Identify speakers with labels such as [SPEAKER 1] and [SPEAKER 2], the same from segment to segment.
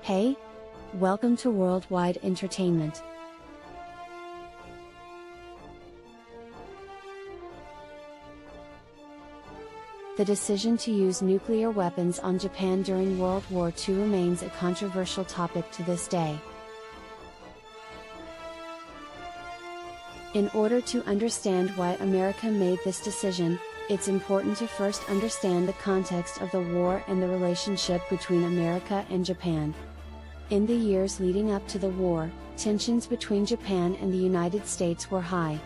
[SPEAKER 1] Hey! Welcome to Worldwide Entertainment. The decision to use nuclear weapons on Japan during World War II remains a controversial topic to this day. In order to understand why America made this decision, it's important to first understand the context of the war and the relationship between America and Japan. In the years leading up to the war, tensions between Japan and the United States were high.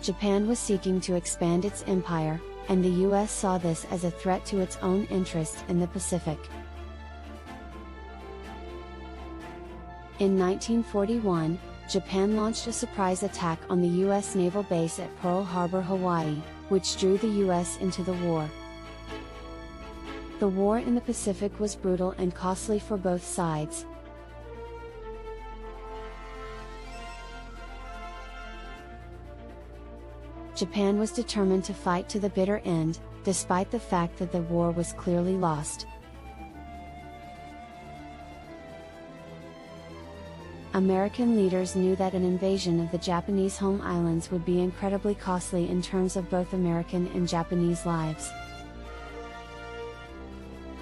[SPEAKER 1] Japan was seeking to expand its empire, and the US saw this as a threat to its own interests in the Pacific. In 1941, Japan launched a surprise attack on the US naval base at Pearl Harbor, Hawaii, which drew the US into the war. The war in the Pacific was brutal and costly for both sides. Japan was determined to fight to the bitter end, despite the fact that the war was clearly lost. American leaders knew that an invasion of the Japanese home islands would be incredibly costly in terms of both American and Japanese lives.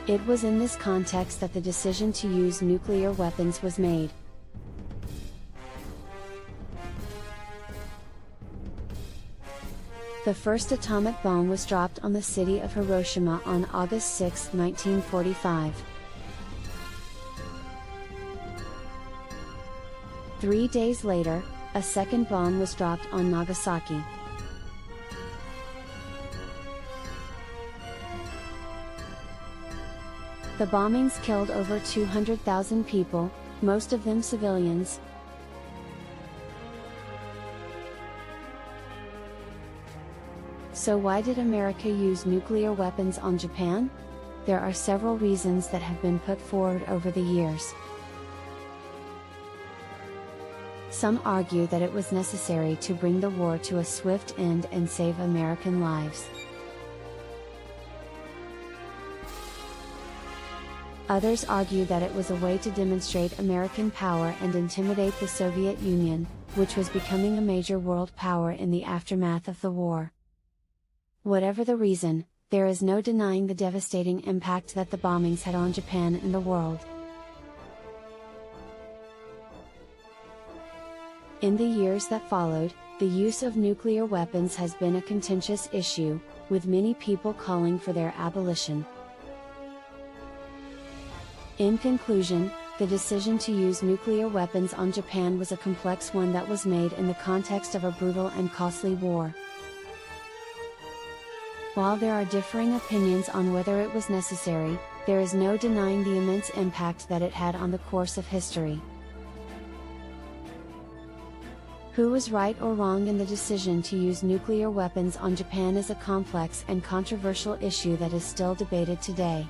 [SPEAKER 1] It was in this context that the decision to use nuclear weapons was made. The first atomic bomb was dropped on the city of Hiroshima on August 6, 1945. 3 days later, a second bomb was dropped on Nagasaki. The bombings killed over 200,000 people, most of them civilians. So why did America use nuclear weapons on Japan? There are several reasons that have been put forward over the years. Some argue that it was necessary to bring the war to a swift end and save American lives. Others argue that it was a way to demonstrate American power and intimidate the Soviet Union, which was becoming a major world power in the aftermath of the war. Whatever the reason, there is no denying the devastating impact that the bombings had on Japan and the world. In the years that followed, the use of nuclear weapons has been a contentious issue, with many people calling for their abolition. In conclusion, the decision to use nuclear weapons on Japan was a complex one that was made in the context of a brutal and costly war. While there are differing opinions on whether it was necessary, there is no denying the immense impact that it had on the course of history. Who was right or wrong in the decision to use nuclear weapons on Japan is a complex and controversial issue that is still debated today.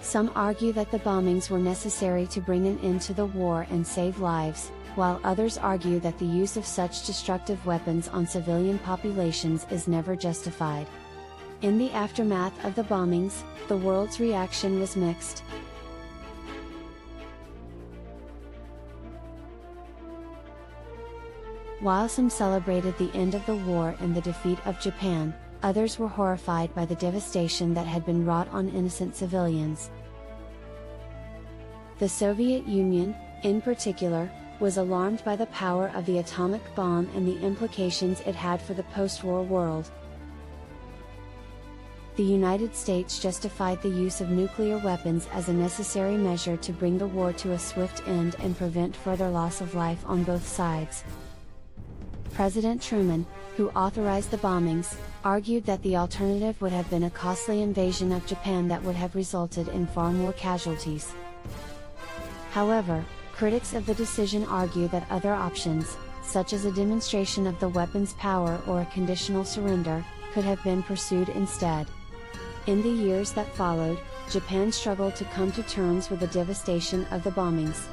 [SPEAKER 1] Some argue that the bombings were necessary to bring an end to the war and save lives, while others argue that the use of such destructive weapons on civilian populations is never justified. In the aftermath of the bombings, the world's reaction was mixed. While some celebrated the end of the war and the defeat of Japan, others were horrified by the devastation that had been wrought on innocent civilians. The Soviet Union, in particular, was alarmed by the power of the atomic bomb and the implications it had for the post-war world. The United States justified the use of nuclear weapons as a necessary measure to bring the war to a swift end and prevent further loss of life on both sides. President Truman, who authorized the bombings, argued that the alternative would have been a costly invasion of Japan that would have resulted in far more casualties. However, critics of the decision argue that other options, such as a demonstration of the weapon's power or a conditional surrender, could have been pursued instead. In the years that followed, Japan struggled to come to terms with the devastation of the bombings.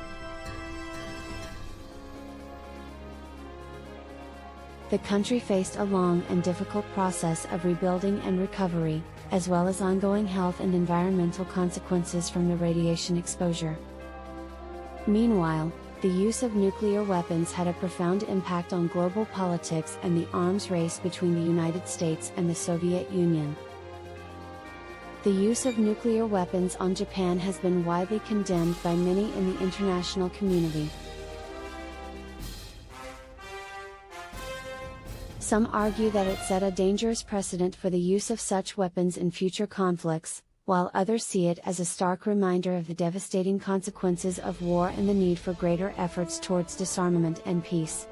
[SPEAKER 1] The country faced a long and difficult process of rebuilding and recovery, as well as ongoing health and environmental consequences from the radiation exposure. Meanwhile, the use of nuclear weapons had a profound impact on global politics and the arms race between the United States and the Soviet Union. The use of nuclear weapons on Japan has been widely condemned by many in the international community. Some argue that it set a dangerous precedent for the use of such weapons in future conflicts, while others see it as a stark reminder of the devastating consequences of war and the need for greater efforts towards disarmament and peace.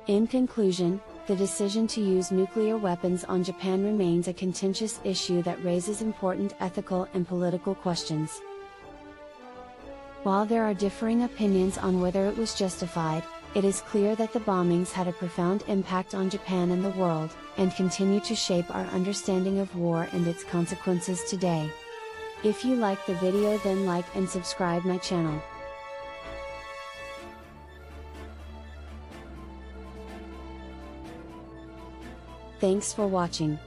[SPEAKER 1] In conclusion, the decision to use nuclear weapons on Japan remains a contentious issue that raises important ethical and political questions. While there are differing opinions on whether it was justified, it is clear that the bombings had a profound impact on Japan and the world, and continue to shape our understanding of war and its consequences today. If you like the video, then like and subscribe my channel. Thanks for watching.